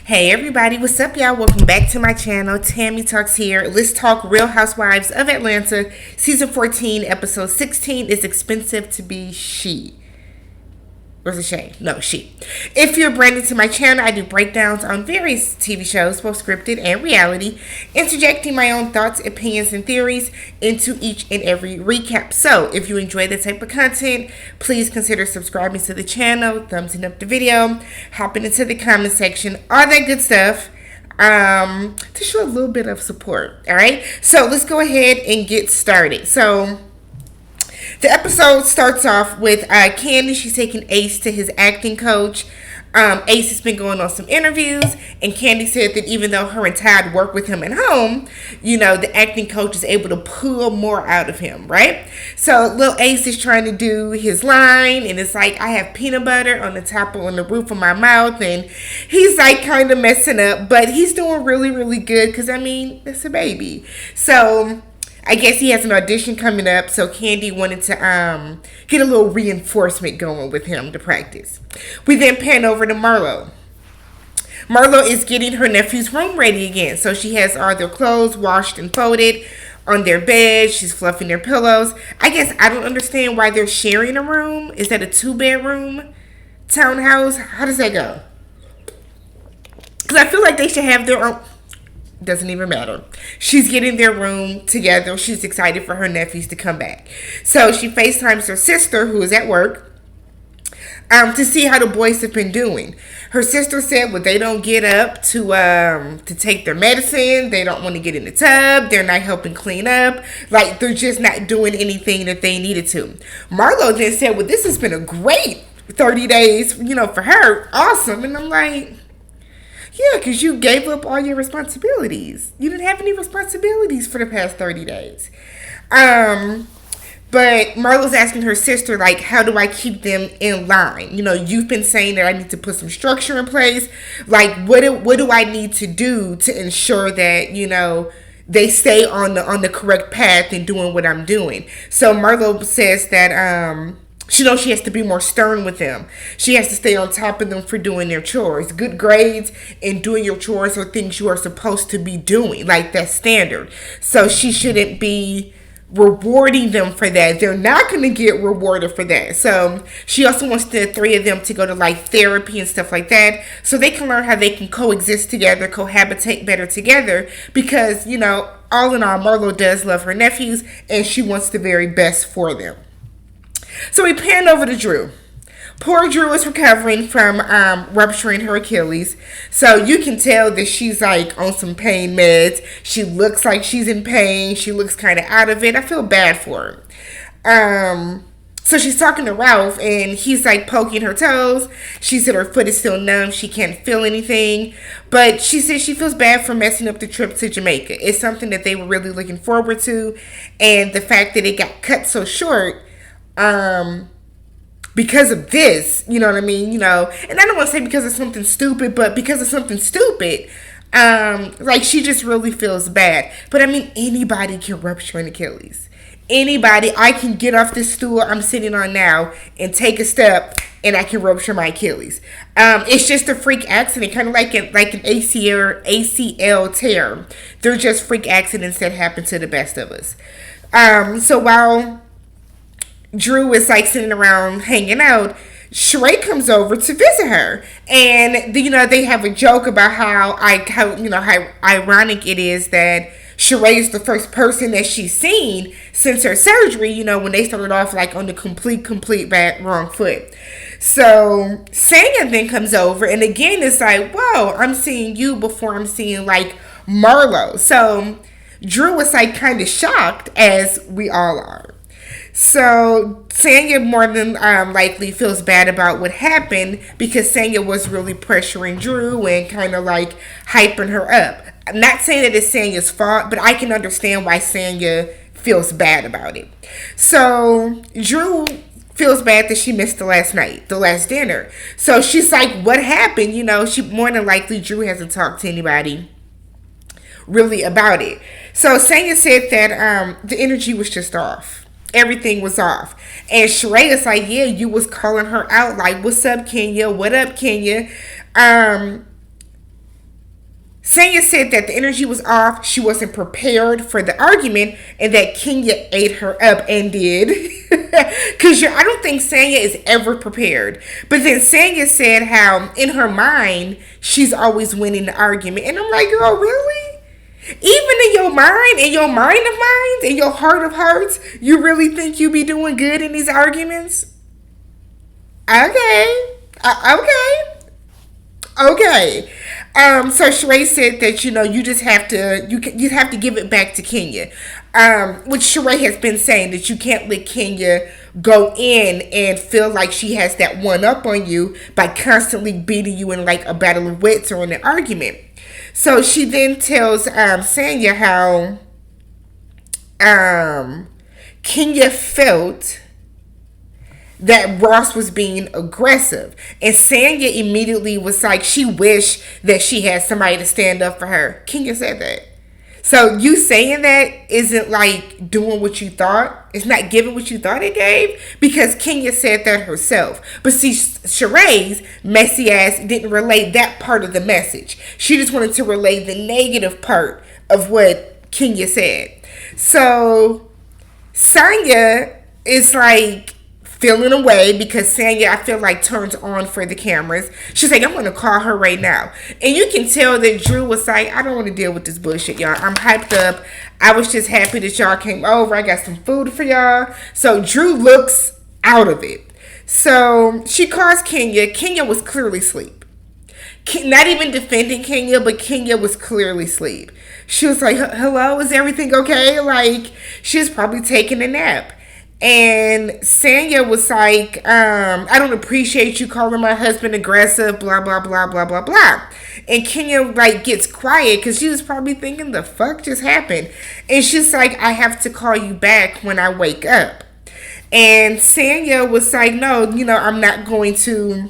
Hey everybody, what's up y'all? Welcome back to my channel. TammyTalks here. Let's talk Real Housewives of Atlanta. Season 14, episode 16 is expensive to be she. Or is it Shay? No, she. If you're brand new to my channel, I do breakdowns on various TV shows, both scripted and reality, interjecting my own thoughts, opinions, and theories into each and every recap. So, if you enjoy that type of content, please consider subscribing to the channel, thumbsing up the video, hopping into the comment section, all that good stuff. To show a little bit of support. Alright? So, let's go ahead and get started. So, the episode starts off with Candy. She's taking Ace to his acting coach. Ace has been going on some interviews, and Candy said that even though her and Todd work with him at home, the acting coach is able to pull more out of him, right? So little Ace is trying to do his line, and it's like, I have peanut butter on the roof of my mouth, and he's like kind of messing up, but he's doing really, really good because, it's a baby. So I guess he has an audition coming up, so Candy wanted to get a little reinforcement going with him to practice. We then pan over to Marlo. Marlo is getting her nephew's room ready again, so she has all their clothes washed and folded on their bed. She's fluffing their pillows. I guess I don't understand why they're sharing a room. Is that a 2-bedroom townhouse? How does that go? Because I feel like they should have their own. Doesn't even matter. She's getting their room together. She's excited for her nephews to come back. So she FaceTimes her sister, who is at work, to see how the boys have been doing. Her sister said, well, they don't get up to take their medicine. They don't want to get in the tub. They're not helping clean up. Like, they're just not doing anything that they needed to. Marlo then said, well, this has been a great 30 days, for her. Awesome. And I'm like, yeah, because you gave up all your responsibilities. You didn't have any responsibilities for the past 30 days. But Marlo's asking her sister, like, how do I keep them in line? You've been saying that I need to put some structure in place. Like, what do I need to do to ensure that, they stay on the correct path and doing what I'm doing? So Marlo says that she knows she has to be more stern with them. She has to stay on top of them for doing their chores. Good grades and doing your chores are things you are supposed to be doing. Like, that's standard. So she shouldn't be rewarding them for that. They're not going to get rewarded for that. So she also wants the three of them to go to like therapy and stuff like that, so they can learn how they can coexist together, cohabitate better together, because, all in all, Marlo does love her nephews and she wants the very best for them. So we pan over to Drew. Poor Drew is recovering from rupturing her Achilles. So you can tell that she's like on some pain meds. She looks like she's in pain. She looks kind of out of it. I feel bad for her. So she's talking to Ralph, and he's like poking her toes. She said her foot is still numb. She can't feel anything. But she said she feels bad for messing up the trip to Jamaica. It's something that they were really looking forward to. And the fact that it got cut so short, because of this, you know what I mean? And I don't want to say because of something stupid, but because of something stupid, like, she just really feels bad. But anybody can rupture an Achilles. Anybody. I can get off this stool I'm sitting on now and take a step and I can rupture my Achilles. It's just a freak accident, kind of like an ACL tear. They're just freak accidents that happen to the best of us. So while Drew is like sitting around hanging out, Sheree comes over to visit her, and they have a joke about how ironic it is that Sheree is the first person that she's seen since her surgery, when they started off like on the complete bad wrong foot. So Sanya then comes over, and again it's like, whoa, I'm seeing you before I'm seeing like Marlo. So Drew was like kind of shocked, as we all are. So Sanya more than likely feels bad about what happened, because Sanya was really pressuring Drew and kind of like hyping her up. I'm not saying that it's Sanya's fault, but I can understand why Sanya feels bad about it. So Drew feels bad that she missed the last dinner. So she's like, what happened? She more than likely, Drew hasn't talked to anybody really about it. So Sanya said that the energy was just off. Everything was off. And Sheree is like, yeah, you was calling her out like, what's up, Kenya? What up, Kenya? Sanya said that the energy was off, she wasn't prepared for the argument, and that Kenya ate her up and did. Because I don't think Sanya is ever prepared. But then Sanya said how in her mind, she's always winning the argument. And I'm like, girl, really? Even in your mind of minds, in your heart of hearts, you really think you be doing good in these arguments? Okay. Okay. So Sheree said that you just have to you have to give it back to Kenya, which Sheree has been saying that you can't let Kenya go in and feel like she has that one up on you by constantly beating you in like a battle of wits or in an argument. So she then tells Sanya how Kenya felt that Ross was being aggressive. And Sanya immediately was like, she wished that she had somebody to stand up for her. Kenya said that. So you saying that isn't like doing what you thought. It's not giving what you thought it gave, because Kenya said that herself. But see, Sheree's messy ass didn't relay that part of the message. She just wanted to relay the negative part of what Kenya said. So Sanya is like feeling away because Sanya, I feel like, turns on for the cameras. She's like, I'm going to call her right now. And you can tell that Drew was like, I don't want to deal with this bullshit, y'all. I'm hyped up. I was just happy that y'all came over. I got some food for y'all. So Drew looks out of it. So she calls Kenya. Kenya was clearly asleep. Not even defending Kenya, but Kenya was clearly asleep. She was like, hello, is everything okay? Like, she was probably taking a nap. And Sanya was like, I don't appreciate you calling my husband aggressive, blah, blah, blah, blah, blah, blah. And Kenya, like, gets quiet because she was probably thinking, the fuck just happened? And she's like, I have to call you back when I wake up. And Sanya was like, no, I'm not going to,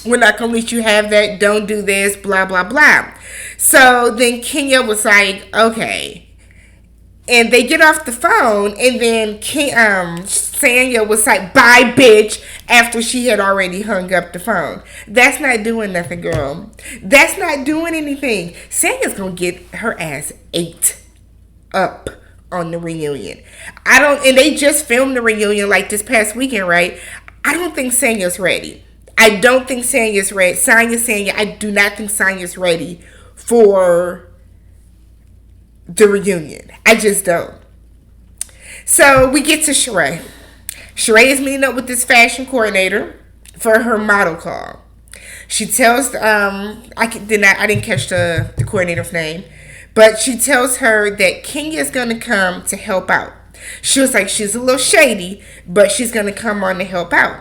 we're not going to let you have that. Don't do this, blah, blah, blah. So then Kenya was like, okay. And they get off the phone, and then Sanya was like, bye, bitch, after she had already hung up the phone. That's not doing nothing, girl. That's not doing anything. Sanya's going to get her ass ate up on the reunion. And they just filmed the reunion like this past weekend, right? I don't think Sanya's ready. I don't think Sanya's ready. Sanya, I do not think Sanya's ready for the reunion. I just don't. So we get to Sheree. Sheree is meeting up with this fashion coordinator for her model call. She tells I didn't catch the coordinator's name, but she tells her that Kenya is gonna come to help out. She was like, she's a little shady, but she's gonna come on to help out.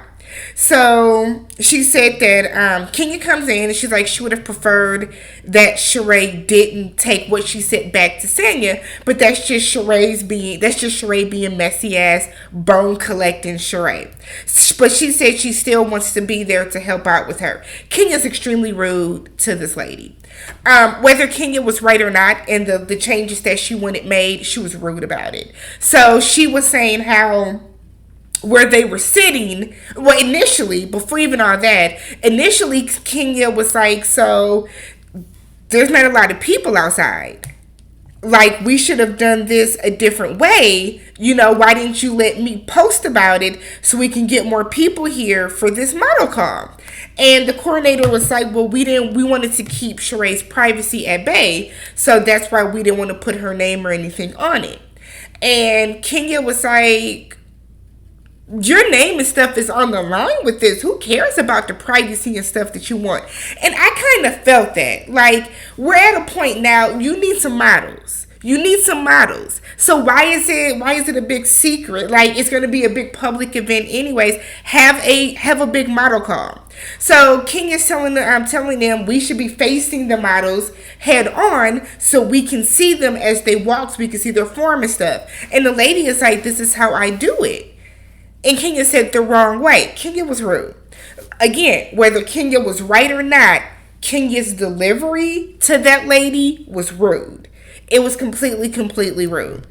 So she said that Kenya comes in and she's like, she would have preferred that Sheree didn't take what she said back to Sanya, but that's just Sheree being messy ass, bone collecting Sheree. But she said she still wants to be there to help out with her. Kenya's extremely rude to this lady. Whether Kenya was right or not, and the changes that she wanted made, she was rude about it. So she was saying how where they were sitting, well, initially, before even all that, initially Kenya was like, so there's not a lot of people outside. Like, we should have done this a different way. Why didn't you let me post about it so we can get more people here for this model call? And the coordinator was like, well, we wanted to keep Sheree's privacy at bay, so that's why we didn't want to put her name or anything on it. And Kenya was like, your name and stuff is on the line with this. Who cares about the privacy and stuff that you want? And I kind of felt that. Like, we're at a point now, you need some models. So why is it a big secret? Like, it's going to be a big public event anyways. Have a big model call. So Kenya's telling them we should be facing the models head on so we can see them as they walk, so we can see their form and stuff. And the lady is like, this is how I do it. And Kenya said the wrong way. Kenya was rude. Again, whether Kenya was right or not, Kenya's delivery to that lady was rude. It was completely rude.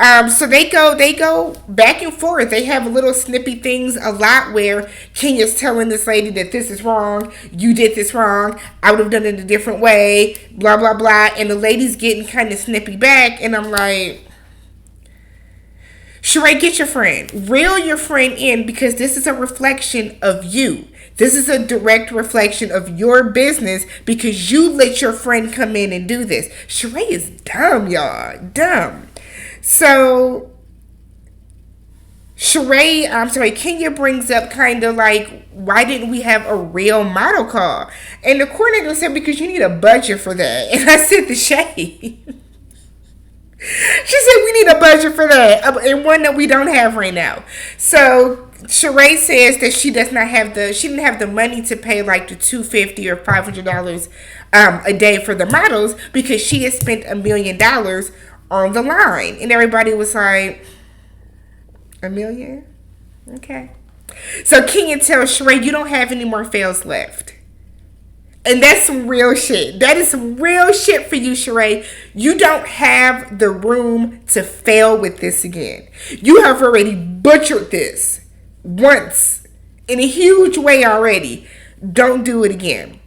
So they go back and forth. They have little snippy things a lot where Kenya's telling this lady that this is wrong, you did this wrong, I would have done it a different way, blah blah blah, and the lady's getting kind of snippy back, and I'm like, Sheree, get your friend. Reel your friend in, because this is a reflection of you. This is a direct reflection of your business because you let your friend come in and do this. Sheree is dumb, y'all. Dumb. So, Kenya brings up kind of like, why didn't we have a real model call? And the coordinator said, because you need a budget for that. And I said, the shade. She said, we need a budget for that, and one that we don't have right now. So Sheree says that she didn't have the money to pay like the $250 or $500 a day for the models, because she had spent $1 million on the line. And everybody was like, $1 million? Okay. So Kenya tells Sheree, you don't have any more fails left. And that's some real shit. That is some real shit for you, Sheree. You don't have the room to fail with this again. You have already butchered this once in a huge way already. Don't do it again.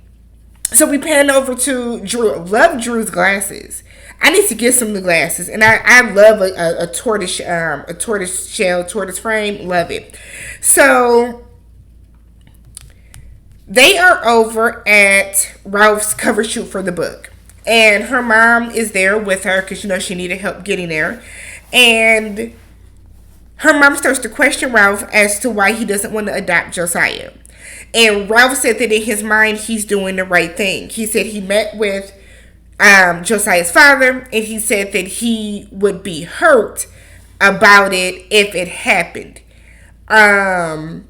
So we pan over to Drew. Love Drew's glasses. I need to get some new glasses, and I love a tortoise frame. Love it. So they are over at Ralph's cover shoot for the book, and her mom is there with her because she needed help getting there, and her mom starts to question Ralph as to why he doesn't want to adopt Josiah. And Ralph said that in his mind he's doing the right thing. He said he met with Josiah's father, and he said that he would be hurt about it if it happened. I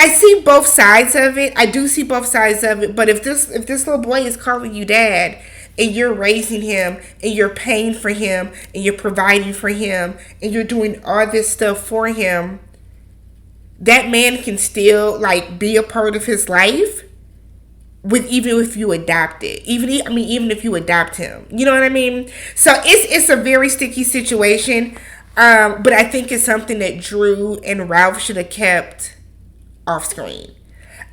see both sides of it. I do see both sides of it. But if this little boy is calling you dad, and you're raising him, and you're paying for him, and you're providing for him, and you're doing all this stuff for him, that man can still like be a part of his life, even if you adopt it. Even if you adopt him, you know what I mean. So it's a very sticky situation. But I think it's something that Drew and Ralph should have kept off screen.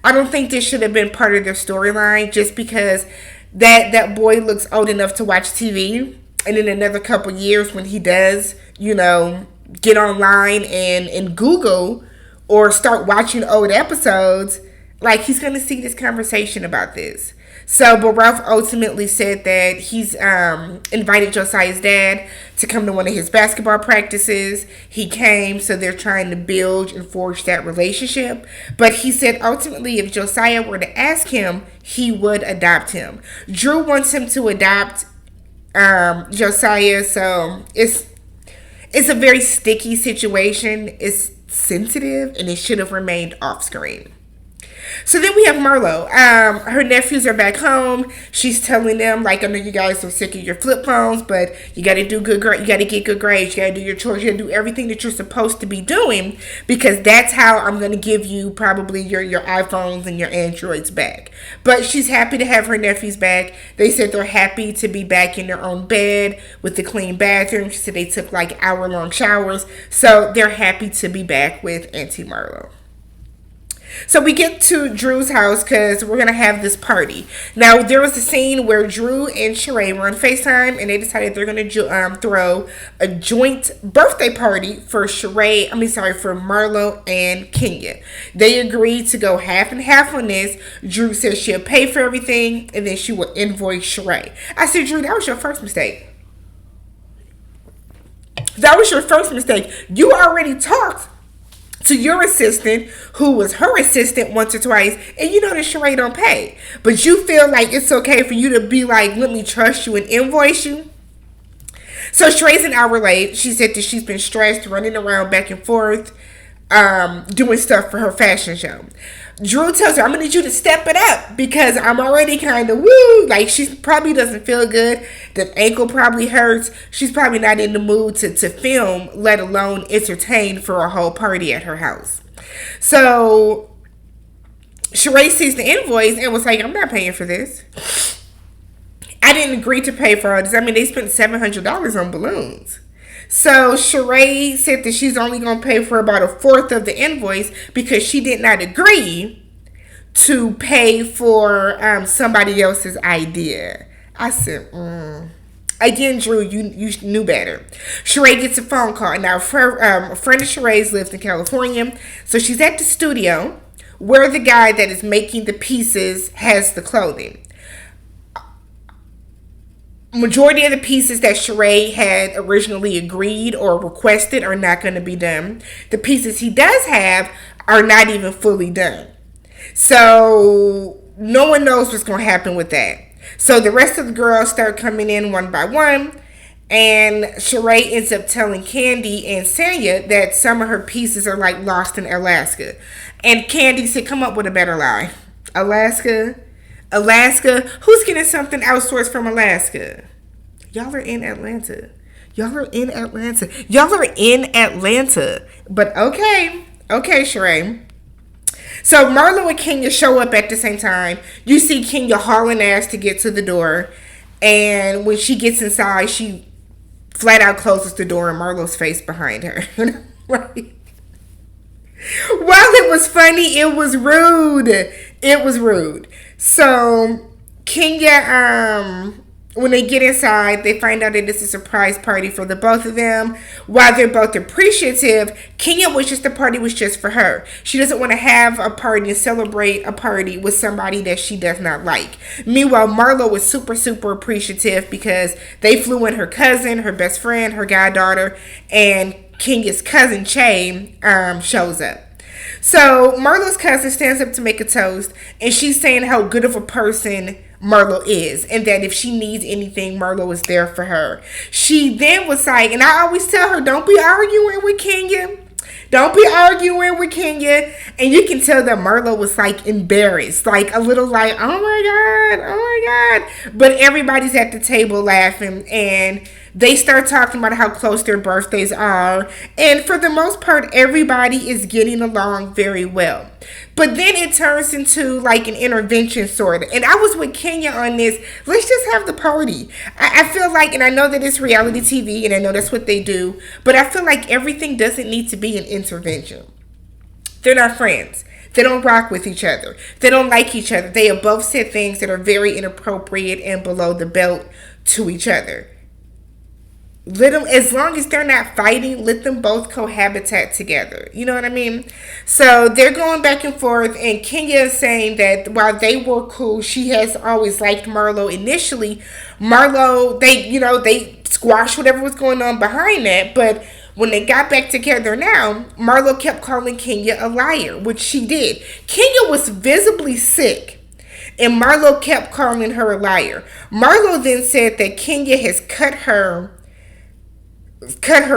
I don't think this should have been part of their storyline, just because that boy looks old enough to watch TV, and in another couple years when he does, get online and Google or start watching old episodes, like, he's going to see this conversation about this. So, but Ralph ultimately said that he's invited Josiah's dad to come to one of his basketball practices. He came, so they're trying to build and forge that relationship. But he said ultimately, if Josiah were to ask him, he would adopt him. Drew wants him to adopt Josiah, so it's a very sticky situation. It's sensitive, and it should have remained off screen. So then we have Marlo. Her nephews are back home. She's telling them, like, I know you guys are sick of your flip phones, but you got to do good. You got to get good grades. You got to do your chores. You got to do everything that you're supposed to be doing, because that's how I'm going to give you probably your iPhones and your Androids back. But she's happy to have her nephews back. They said they're happy to be back in their own bed with the clean bathroom. She said they took like hour-long showers. So they're happy to be back with Auntie Marlo. So we get to Drew's house because we're going to have this party. Now, there was a scene where Drew and Sheree were on FaceTime, and they decided they're going to throw a joint birthday party for Marlo and Kenya. They agreed to go half and half on this. Drew said she'll pay for everything, and then she will invoice Sheree. I said, Drew, that was your first mistake. That was your first mistake. You already talked to your assistant, who was her assistant once or twice, and you know that Sheree don't pay. But you feel like it's okay for you to be like, let me trust you and invoice you. So Sheree's an hour late. She said that she's been stressed, running around back and forth, doing stuff for her fashion show. Drew tells her, I'm going to need you to step it up because I'm already kind of woo. Like, she probably doesn't feel good. The ankle probably hurts. She's probably not in the mood to film, let alone entertain for a whole party at her house. So Sheree sees the invoice and was like, I'm not paying for this. I didn't agree to pay for all this. I mean, they spent $700 on balloons. So Sheree said that she's only going to pay for about a fourth of the invoice because she did not agree to pay for somebody else's idea. I said, Again, Drew, you knew better. Sheree gets a phone call. Now, a friend of Sheree's lives in California, so she's at the studio where the guy that is making the pieces has the clothing. Majority of the pieces that Sheree had originally agreed or requested are not going to be done. The pieces he does have are not even fully done. So no one knows what's going to happen with that. So the rest of the girls start coming in one by one. And Sheree ends up telling Candy and Sanya that some of her pieces are like lost in Alaska. And Candy said, come up with a better lie. Alaska? Who's getting something outsourced from Alaska? Y'all are in Atlanta. But okay, Sheree. So Marlo and Kenya show up at the same time. You see Kenya hauling ass to get to the door. And when she gets inside, she flat out closes the door and Marlo's face behind her. Right? While it was funny, it was rude. So Kenya, when they get inside, they find out that it's a surprise party for the both of them. While they're both appreciative, Kenya wishes the party was just for her. She doesn't want to have a party and celebrate a party with somebody that she does not like. Meanwhile, Marlo was super, super appreciative because they flew in her cousin, her best friend, her goddaughter, and Kenya's cousin, Che, shows up. So Marlo's cousin stands up to make a toast, and she's saying how good of a person Marlo is, and that if she needs anything, Marlo is there for her. She then was like, and I always tell her, don't be arguing with Kenya. And you can tell that Marlo was like embarrassed, like a little like, oh my God. But everybody's at the table laughing, and they start talking about how close their birthdays are. And for the most part, everybody is getting along very well. But then it turns into like an intervention sort of. And I was with Kenya on this. Let's just have the party. I feel like, and I know that it's reality TV and I know that's what they do, but I feel like everything doesn't need to be an intervention. They're not friends. They don't rock with each other. They don't like each other. They have both said things that are very inappropriate and below the belt to each other. Let them, as long as they're not fighting, let them both cohabitate together. You know what I mean? So they're going back and forth, and Kenya is saying that while they were cool, she has always liked Marlo initially. Marlo, they squashed whatever was going on behind that, but when they got back together now, Marlo kept calling Kenya a liar, which she did. Kenya was visibly sick, and Marlo kept calling her a liar. Marlo then said that Kenya has cut her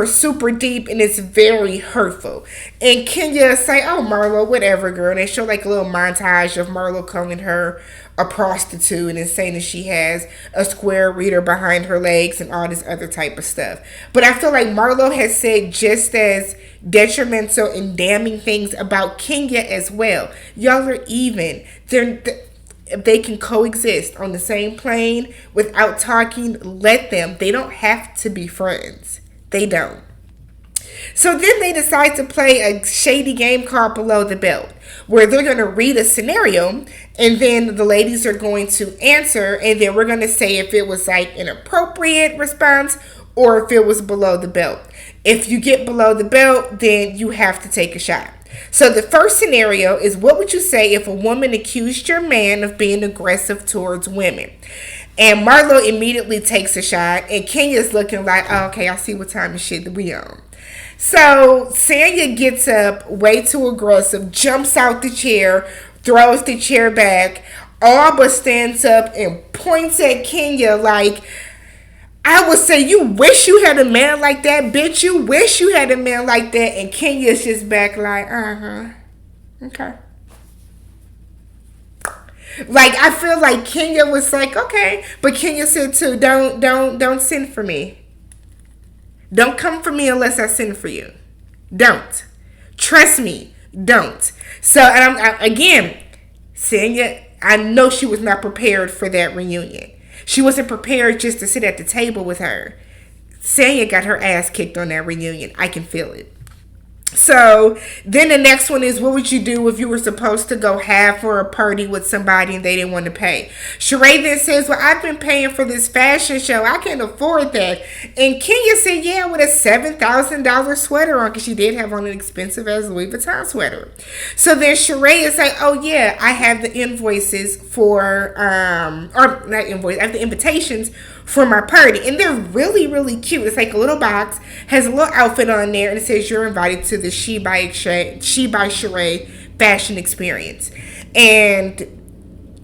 super deep, and it's very hurtful. And Kenya say, oh, Marlo, whatever, girl. And they show like a little montage of Marlo calling her a prostitute and saying that she has a square reader behind her legs and all this other type of stuff. But I feel like Marlo has said just as detrimental and damning things about Kenya as well. Y'all are even. They can coexist on the same plane without talking. Let them. They don't have to be friends. They don't. So then they decide to play a shady game called Below the Belt, where they're going to read a scenario, and then the ladies are going to answer, and then we're going to say if it was like an appropriate response or if it was below the belt. If you get below the belt, then you have to take a shot. So the first scenario is, what would you say if a woman accused your man of being aggressive towards women? And Marlo immediately takes a shot, and Kenya's looking like, oh, okay, I see what time of shit that we on. So Sanya gets up, way too aggressive, jumps out the chair, throws the chair back, all but stands up and points at Kenya like, I would say, you wish you had a man like that, bitch. You wish you had a man like that. And Kenya's just back like, okay. Like, I feel like Kenya was like, okay. But Kenya said too, don't send for me. Don't come for me unless I send for you. Don't. Trust me. Don't. So, and again, Sanya, I know she was not prepared for that reunion. She wasn't prepared just to sit at the table with her. Sanya got her ass kicked on that reunion. I can feel it. So then the next one is, what would you do if you were supposed to go have for a party with somebody and they didn't want to pay? Sheree then says, well, I've been paying for this fashion show. I can't afford that. And Kenya said, yeah, with a $7,000 sweater on, because she did have on an expensive as Louis Vuitton sweater. So then Sheree is like, oh yeah, I have the invoices for, or not invoice, I have the invitations for my party, and they're really, really cute. It's like a little box, has a little outfit on there, and it says you're invited to the She by Sheree fashion experience. And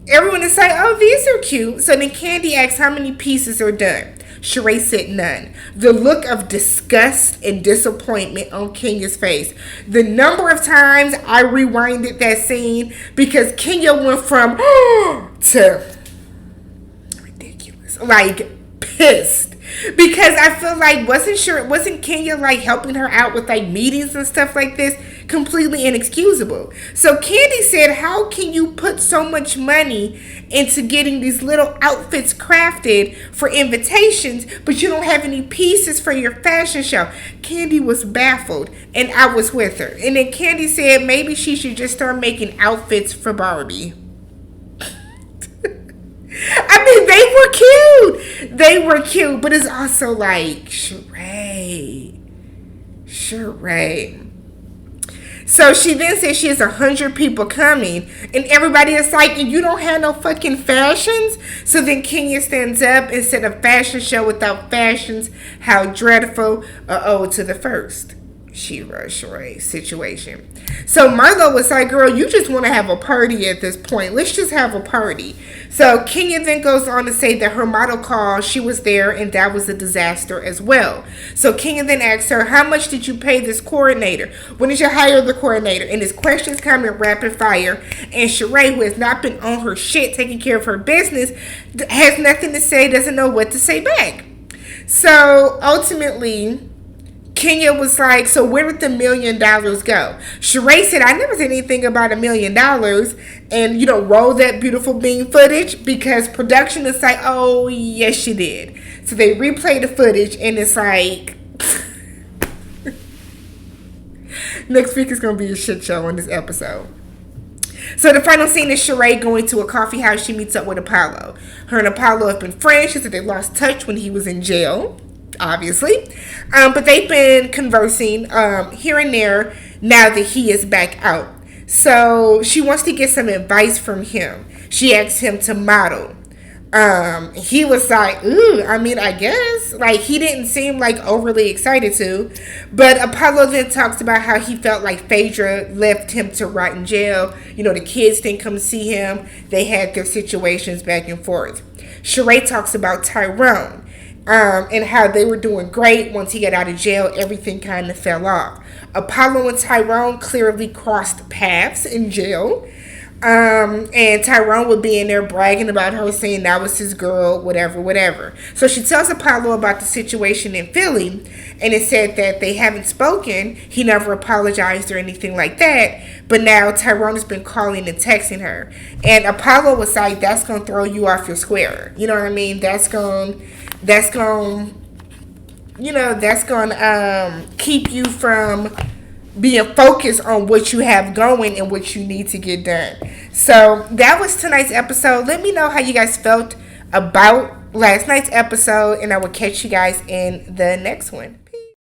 everyone is like, oh, these are cute. So then Candy asks how many pieces are done. Sheree said none. The look of disgust and disappointment on Kenya's face. The number of times I rewinded that scene because Kenya went from to ridiculous, like pissed, because I feel like wasn't Kenya like helping her out with like meetings and stuff like this? Completely inexcusable. So Candy said, how can you put so much money into getting these little outfits crafted for invitations, but you don't have any pieces for your fashion show? Candy was baffled, and I was with her. And then Candy said maybe she should just start making outfits for Barbie. I mean, they were cute. They were cute, but it's also like, Sheree. So she then says she has 100 people coming, and everybody is like, and you don't have no fucking fashions? So then Kenya stands up and said, a fashion show without fashions, how dreadful, a ode to the first Sheree situation. So Marlo was like, girl, you just want to have a party at this point. Let's just have a party. So Kenya then goes on to say that her model call, she was there, and that was a disaster as well. So Kenya then asks her, how much did you pay this coordinator? When did you hire the coordinator? And his questions come in rapid fire. And Sheree, who has not been on her shit, taking care of her business, has nothing to say, doesn't know what to say back. So ultimately, Kenya was like, so where did the $1 million go? Sheree said, I never said anything about $1 million. And, roll that beautiful bean footage, because production is like, oh, yes, you did. So they replay the footage, and it's like, next week is going to be a shit show on this episode. So the final scene is Sheree going to a coffee house. She meets up with Apollo. Her and Apollo have been friends. She said they lost touch when he was in jail, obviously, but they've been conversing here and there now that he is back out. So she wants to get some advice from him. She asked him to model. He was like, ooh, I mean, I guess. Like, he didn't seem like overly excited to. But Apollo then talks about how he felt like Phaedra left him to rot in jail. The kids didn't come see him. They had their situations back and forth. Sheree talks about Tyrone. And how they were doing great. Once he got out of jail, everything kind of fell off. Apollo and Tyrone clearly crossed paths in jail. And Tyrone would be in there bragging about her, saying that was his girl, whatever. So she tells Apollo about the situation in Philly, and it said that they haven't spoken. He never apologized or anything like that. But now Tyrone has been calling and texting her. And Apollo was like, that's going to throw you off your square. You know what I mean? That's going to keep you from being focused on what you have going and what you need to get done. So that was tonight's episode. Let me know how you guys felt about last night's episode, and I will catch you guys in the next one.